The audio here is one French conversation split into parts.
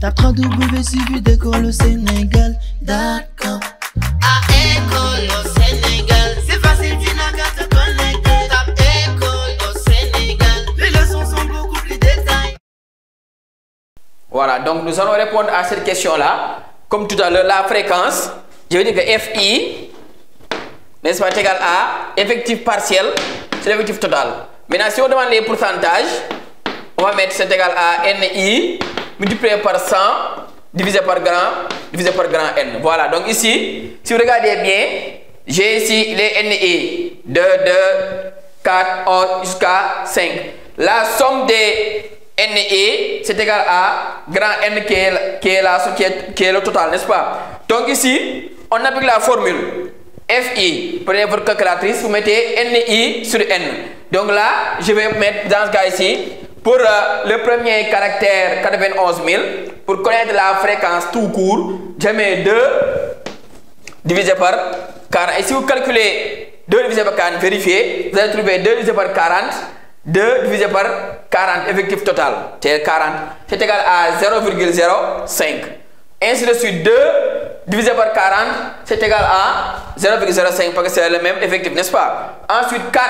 Tape www.suividécole-au-sénégal.com. À École au Sénégal, c'est facile, tu n'as qu'à te connecter. Tape École au Sénégal, les leçons sont beaucoup plus détaillées. Voilà, donc nous allons répondre à cette question-là. Comme tout à l'heure, la fréquence, je veux dire que FI, n'est-ce pas, est égal à effectif partiel, c'est l'effectif total. Maintenant, si on demande les pourcentages, on va mettre c'est égal à NI multiplié par 100 divisé par grand N. Voilà, donc ici, si vous regardez bien, j'ai ici les NI 2, 4, 11 jusqu'à 5. La somme des NI, c'est égal à grand N qui est le total, n'est-ce pas? Donc ici, on applique la formule FI. Prenez votre calculatrice, vous mettez NI sur N. Donc là, je vais mettre dans ce cas ici, pour le premier caractère 91 000, pour connaître la fréquence tout court, je mets 2 divisé par 40. Et si vous calculez 2 divisé par 40, vérifiez, vous allez trouver 2 divisé par 40, 2 divisé par 40, effectif total, c'est 40, c'est égal à 0,05. Ainsi de suite, 2 divisé par 40, c'est égal à 0,05 parce que c'est le même effectif, n'est-ce pas? Ensuite, 4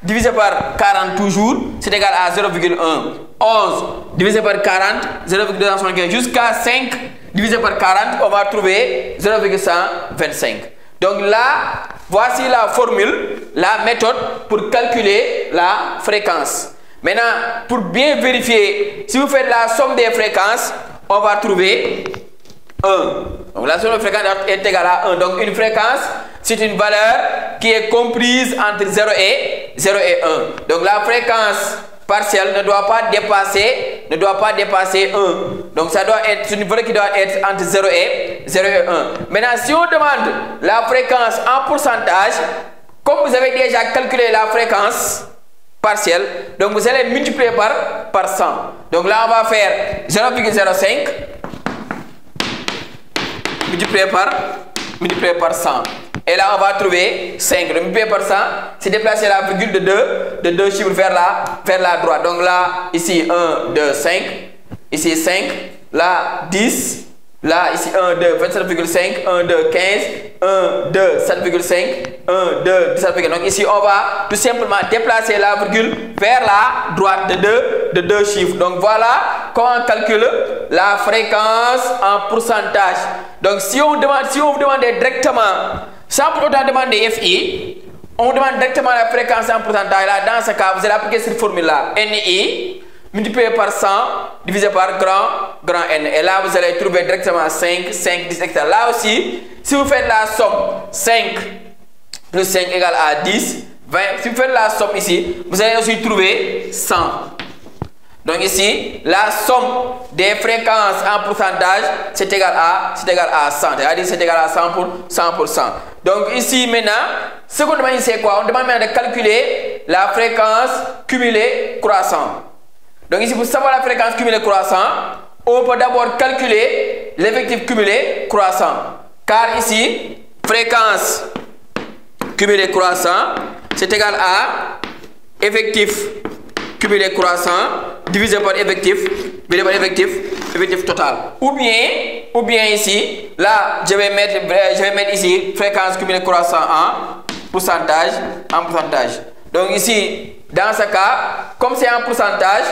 divisé par 40 toujours, c'est égal à 0,1. 11 divisé par 40, 0,275. Jusqu'à 5 divisé par 40, on va trouver 0,125. Donc là, voici la formule, la méthode pour calculer la fréquence. Maintenant, pour bien vérifier, si vous faites la somme des fréquences, on va trouver 1. Donc la somme de fréquence est égale à 1. Donc une fréquence, c'est une valeur qui est comprise entre 0 et 1. Donc la fréquence partielle ne doit pas dépasser 1. Donc ça doit être une valeur qui doit être entre 0 et 1. Maintenant, si on demande la fréquence en pourcentage, comme vous avez déjà calculé la fréquence partielle, donc vous allez multiplier par 100. Donc là, on va faire 0,05 multiplié par 100. Et là, on va trouver 5. Le multiplié par 100, c'est déplacer la virgule de 2 chiffres vers la droite. Donc là, ici 1, 2, 5. Ici 5. Là, 10. Là, ici 1, 2, 27,5. 1, 2, 15. 1, 2, 7,5. 1, 2, 17,5. Donc ici, on va tout simplement déplacer la virgule vers la droite de 2 chiffres. Donc voilà comment on calcule la fréquence en pourcentage. Donc si on vous demandait directement, sans pour autant demander FI, on vous demande directement la fréquence en pourcentage. Là, dans ce cas, vous allez appliquer cette formule-là. NI multiplié par 100 divisé par grand N. Et là, vous allez trouver directement 5, 10, etc. Là aussi, si vous faites la somme 5 plus 5 égale à 10, 20. Si vous faites la somme ici, vous allez aussi trouver 100. Donc ici, la somme des fréquences en pourcentage, c'est égal à 100. C'est-à-dire c'est égal à 100%. Donc ici maintenant, ce qu'on demande ici c'est quoi? On demande maintenant de calculer la fréquence cumulée croissant. Donc ici, pour savoir la fréquence cumulée croissant, on peut d'abord calculer l'effectif cumulé croissant. Car ici, fréquence cumulée croissant, c'est égal à effectif cumulé croissant divisé par effectif total. Ou bien ici, là, je vais mettre ici fréquence cumulée croissant en pourcentage. Donc ici, dans ce cas, comme c'est en pourcentage,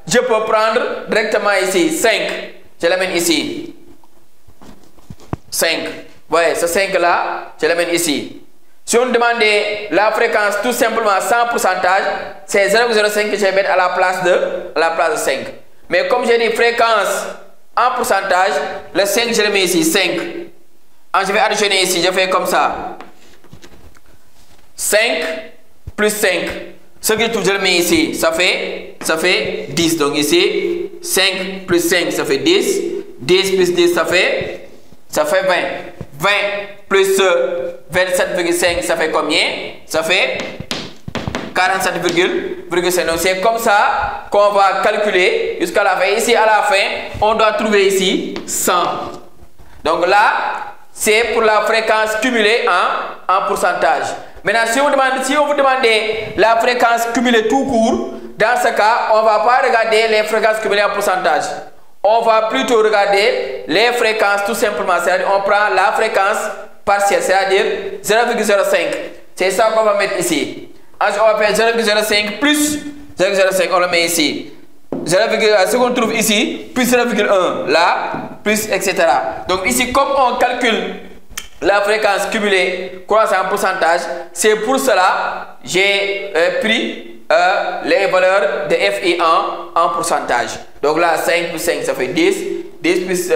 je peux prendre directement ici 5. Je l'amène ici. 5. Ouais, ce 5 là, je l'amène ici. Si on demandait la fréquence tout simplement sans pourcentage, c'est 0,05 que je vais mettre à la place de 5. Mais comme j'ai dit fréquence en pourcentage, le 5 je le mets ici, 5. Je vais additionner ici, je fais comme ça. 5 plus 5. Ce que je le mets ici, ça fait 10. Donc ici, 5 plus 5, ça fait 10. 10 plus 10, ça fait 20. 20 plus 27,5, ça fait combien? Ça fait 47,5. Donc c'est comme ça qu'on va calculer jusqu'à la fin. Ici, à la fin, on doit trouver ici 100. Donc là, c'est pour la fréquence cumulée en pourcentage. Maintenant, si on vous demande la fréquence cumulée tout court, dans ce cas, on ne va pas regarder les fréquences cumulées en pourcentage. on va plutôt regarder les fréquences tout simplement. C'est-à-dire on prend la fréquence partielle, c'est-à-dire 0,05. C'est ça qu'on va mettre ici. Ensuite, on va faire 0,05 plus 0,05, on le met ici. 0,1, ce qu'on trouve ici, plus 0,1, là, plus, etc. Donc ici, comme on calcule la fréquence cumulée croissant en pourcentage, c'est pour cela que j'ai pris les valeurs de FI en pourcentage. Donc là, 5 plus 5, ça fait 10. 10 plus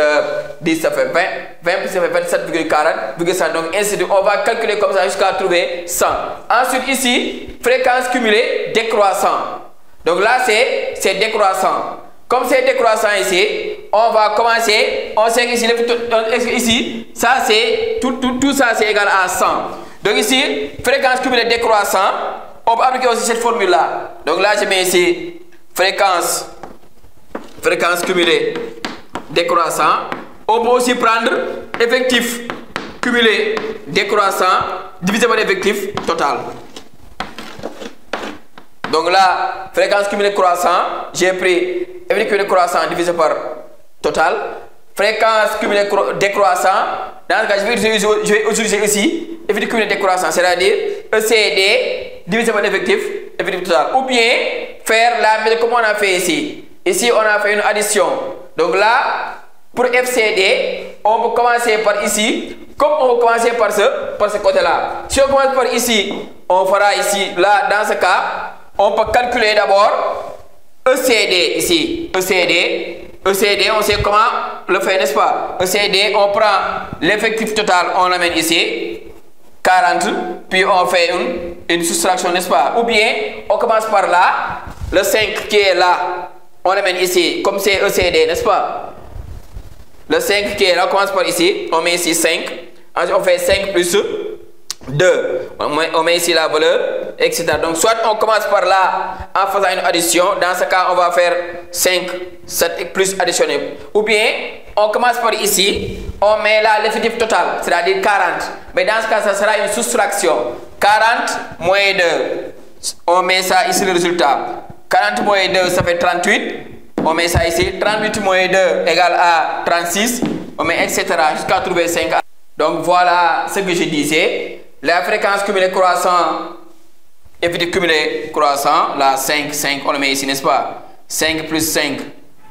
10, ça fait 20. 20 plus ça fait 27,40. Donc ainsi de suite, on va calculer comme ça jusqu'à trouver 100. Ensuite, ici, fréquence cumulée décroissant. Donc là, c'est décroissant. Comme c'est décroissant ici, on va commencer. On sait qu'ici, ici, ça c'est tout ça c'est égal à 100. Donc ici, fréquence cumulée décroissant, on peut appliquer aussi cette formule là. Donc là, je mets ici fréquence cumulée décroissant. On peut aussi prendre effectif cumulé décroissant divisé par effectif total. Donc là, fréquence cumulée croissant, j'ai pris effectif cumulé croissant divisé par total. Fréquence cumulée décroissant, dans ce cas, je vais utiliser ici effectif cumulé décroissant, c'est-à-dire ECD divisé par effectif total. Ou bien faire la méthode comme on a fait ici. Ici, on a fait une addition. Donc là, pour FCD, on peut commencer par ici, comme on peut commencer par ce côté-là. Si on commence par ici, on fera ici, là, dans ce cas, on peut calculer d'abord ECD ici. ECD, on sait comment le faire, n'est-ce pas? ECD, on prend l'effectif total, on l'amène ici, 40, puis on fait une soustraction, n'est-ce pas? Ou bien, on commence par là, le 5 qui est là, on l'amène ici, comme c'est ECD, n'est-ce pas? Le 5 qui est là, on commence par ici, on met ici 5, ensuite on fait 5 plus 2, on met ici la valeur, etc. Donc soit on commence par là en faisant une addition, dans ce cas on va faire 5, 7 plus additionné. Ou bien on commence par ici, on met là l'effectif total, c'est-à-dire 40. Mais dans ce cas ça sera une soustraction. 40 moins 2, on met ça ici le résultat. 40 moins 2 ça fait 38, on met ça ici. 38 moins 2 égale à 36, on met etc. jusqu'à trouver 5. Donc voilà ce que je disais. La fréquence cumulée croissant, effectif cumulé croissant, là 5, on le met ici, n'est-ce pas? 5 plus 5,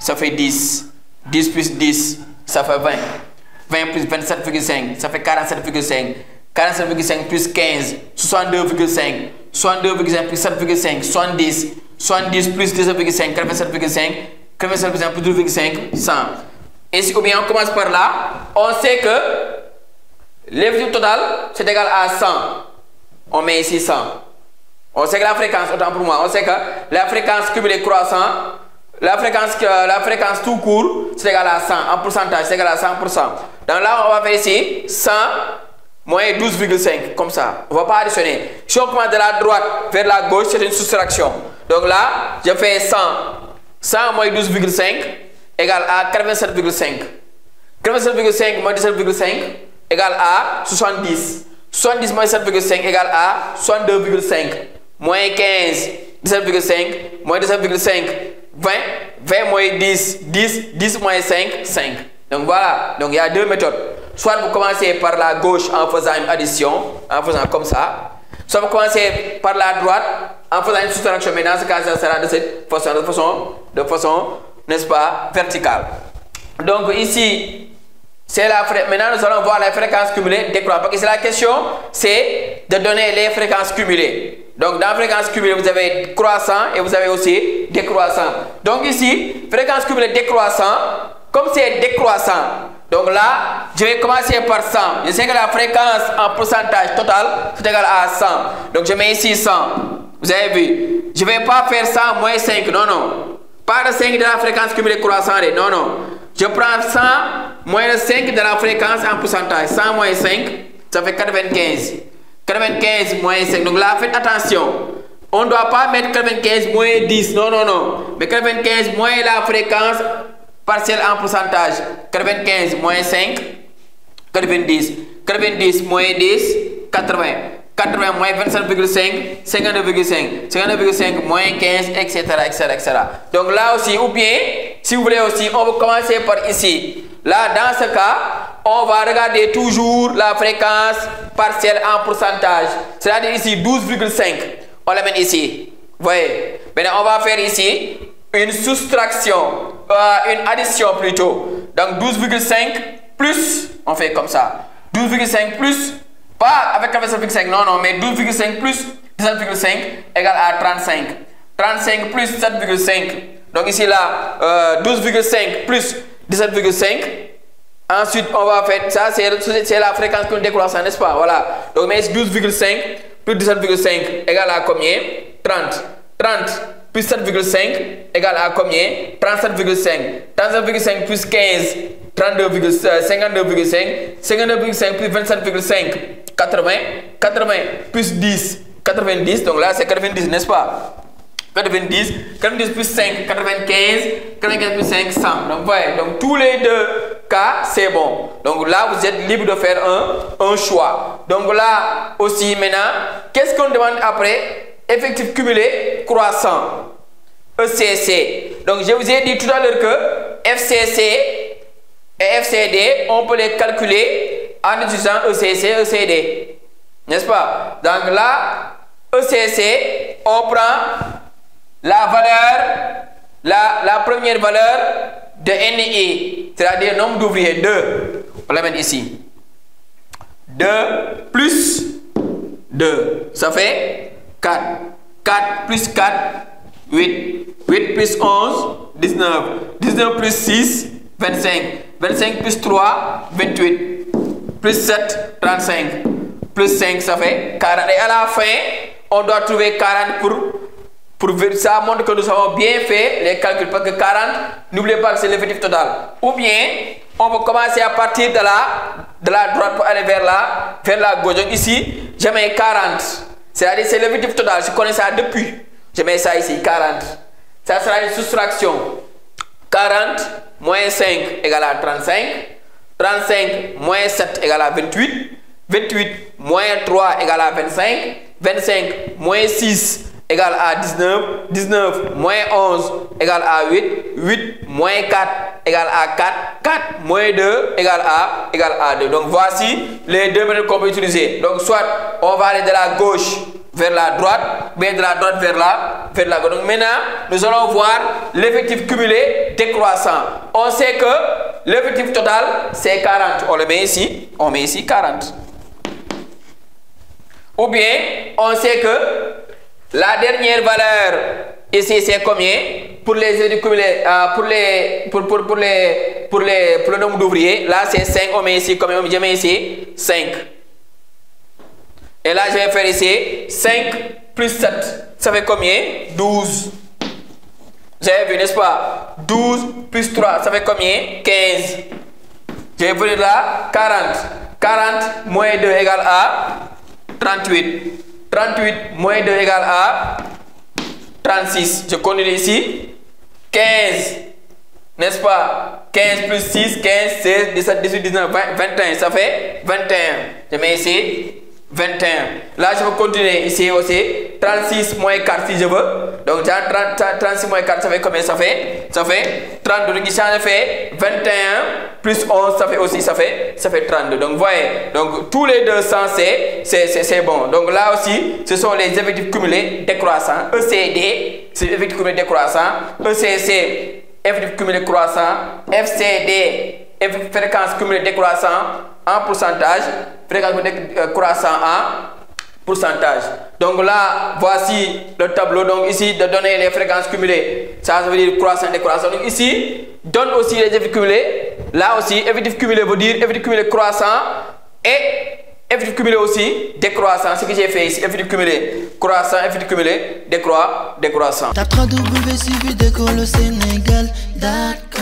ça fait 10. 10 plus 10, ça fait 20. 20 plus 27,5, ça fait 47,5. 47,5 plus 15, 62,5. 62,5 plus 7,5, 70. 70 plus 17,5, 87,5. 87,5 plus 12,5, 100. Ici, ou bien on commence par là, on sait que l'effectif total, c'est égal à 100. On met ici 100. On sait que la fréquence, autant pour moi, on sait que la fréquence cumulée croissant, la fréquence tout court, c'est égal à 100. En pourcentage, c'est égal à 100%. Donc là, on va faire ici 100 moins 12,5, comme ça. On ne va pas additionner. Si on commence de la droite vers la gauche, c'est une soustraction. Donc là, je fais 100. 100 moins 12,5 égale à 87,5. 87,5 moins 17,5 égale à 70. 70 moins 7,5 égale à 62,5. Moins 15, 17,5. Moins 17,5, 20. 20 moins 10, 10 moins 5, 5. Donc voilà. Donc il y a deux méthodes. Soit vous commencez par la gauche en faisant une addition, en faisant comme ça. Soit vous commencez par la droite en faisant une soustraction. Mais dans ce cas, ça sera de cette façon, n'est-ce pas, verticale. Donc ici, c'est la fréquence. Maintenant, nous allons voir la fréquence cumulée décroissante. Parce que c'est la question, c'est de donner les fréquences cumulées. Donc, dans la fréquence cumulée, vous avez croissant et vous avez aussi décroissant. Donc ici, fréquence cumulée décroissant, comme c'est décroissant, donc là, je vais commencer par 100. Je sais que la fréquence en pourcentage total, c'est égal à 100. Donc, je mets ici 100. Vous avez vu? Je ne vais pas faire 100 moins 5. Non, non. Pas de 5 de la fréquence cumulée croissante. Non, non. Je prends 100 moins le 5 de la fréquence en pourcentage. 100 moins 5, ça fait 95. 95 moins 5. Donc là, faites attention. On ne doit pas mettre 95 moins 10. Non, non, non. Mais 95 moins la fréquence partielle en pourcentage. 95 moins 5, 90. 90 moins 10, 80. 80 moins 27,5, 52,5, 52,5 moins 15, etc., etc., etc. Donc là aussi, ou bien, si vous voulez aussi, on va commencer par ici. Là, dans ce cas, on va regarder toujours la fréquence partielle en pourcentage. C'est-à-dire ici 12,5. On l'amène ici. Vous voyez? Maintenant, on va faire ici une soustraction, une addition plutôt. Donc 12,5 plus, on fait comme ça. 12,5 plus, pas avec 7,5, non, non, mais 12,5 plus 17,5 égale à 35. 35 plus 7,5. Donc ici là, 12,5 plus 17,5. Ensuite, on va faire ça, c'est la fréquence décroissante, n'est-ce pas? Voilà. Donc, mais 12,5 plus 17,5 égale à combien? 30. 30 plus 7,5 égale à combien? 37,5. 37,5 plus 15, 52,5. 52,5 plus 27,5, 80. 80 plus 10, 90. Donc là, c'est 90, n'est-ce pas? 90 plus 5, 95, 95 plus 5, 100. Donc, voyez, donc tous les deux cas, c'est bon. Donc là, vous êtes libre de faire un choix. Donc là aussi, maintenant, qu'est-ce qu'on demande après? Effectif cumulé croissant. ECC. Donc, je vous ai dit tout à l'heure que FCC et FCD, on peut les calculer en utilisant ECC, ECD. N'est-ce pas? Donc là, ECC, on prend la valeur, la première valeur de NI, c'est-à-dire nombre d'ouvriers, 2. On l'amène ici. 2 plus 2, ça fait 4. 4 plus 4, 8. 8 plus 11, 19. 19 plus 6, 25. 25 plus 3, 28. Plus 7, 35. Plus 5, ça fait 40. Et à la fin, on doit trouver 40 pour ça montre que nous avons bien fait les calculs. Parce que 40, n'oubliez pas que c'est l'effectif total. Ou bien, on peut commencer à partir de la droite pour aller vers la gauche. Donc ici, je mets 40. C'est-à-dire c'est l'effectif total. Je connais ça depuis. Je mets ça ici, 40. Ça sera une soustraction. 40 moins 5 égale à 35. 35 moins 7 égale à 28. 28 moins 3 égale à 25. 25 moins 6 égale à 19. 19 moins 11 égale à 8. 8 moins 4 égale à 4. 4 moins 2 égale à 2. Donc voici les deux méthodes qu'on peut utiliser. Donc soit on va aller de la gauche vers la droite, mais de la droite vers la gauche. Donc maintenant, nous allons voir l'effectif cumulé décroissant. On sait que l'effectif total, c'est 40. On le met ici. On met ici 40. Ou bien, on sait que la dernière valeur ici, c'est combien? Pour les effectifs cumulés, pour le nombre d'ouvriers, là, c'est 5. On met ici combien? Je mets ici 5. Et là, je vais faire ici 5 plus 7. Ça fait combien? 12. Vous avez vu, n'est-ce pas? 12 plus 3, ça fait combien? 15. Je vais venir là, 40. 40 moins 2 égale à 38. 38 moins 2 égale à 36. Je continue ici. 15. N'est-ce pas? 15 plus 6, 15, 16, 17, 18, 19, 20, 21. Ça fait 21. Je mets ici 21. Là, je vais continuer ici aussi. 36 moins 4 si je veux. Donc, 36 moins 4, ça fait combien? Ça fait 32. Donc, ici, ça fait 21 plus 11, ça fait aussi, ça fait 32. Donc, vous voyez. Donc, tous les deux sens, c'est bon. Donc, là aussi, ce sont les effectifs cumulés décroissants. ECD, c'est l'effectif cumulé décroissant. ECC, effectif cumulé croissant. FCD, fréquence cumulée décroissant en pourcentage, fréquence croissant en pourcentage. Donc là, voici le tableau. Donc ici, de donner les fréquences cumulées, ça veut dire croissant, décroissant. Donc ici, donne aussi les effectifs cumulés. Là aussi, effectif cumulé veut dire effectif cumulé croissant et effectif cumulé aussi décroissant. Ce que j'ai fait ici, effectif cumulé croissant, effectif cumulé décroissant. Tape www.suividecolosénégal.com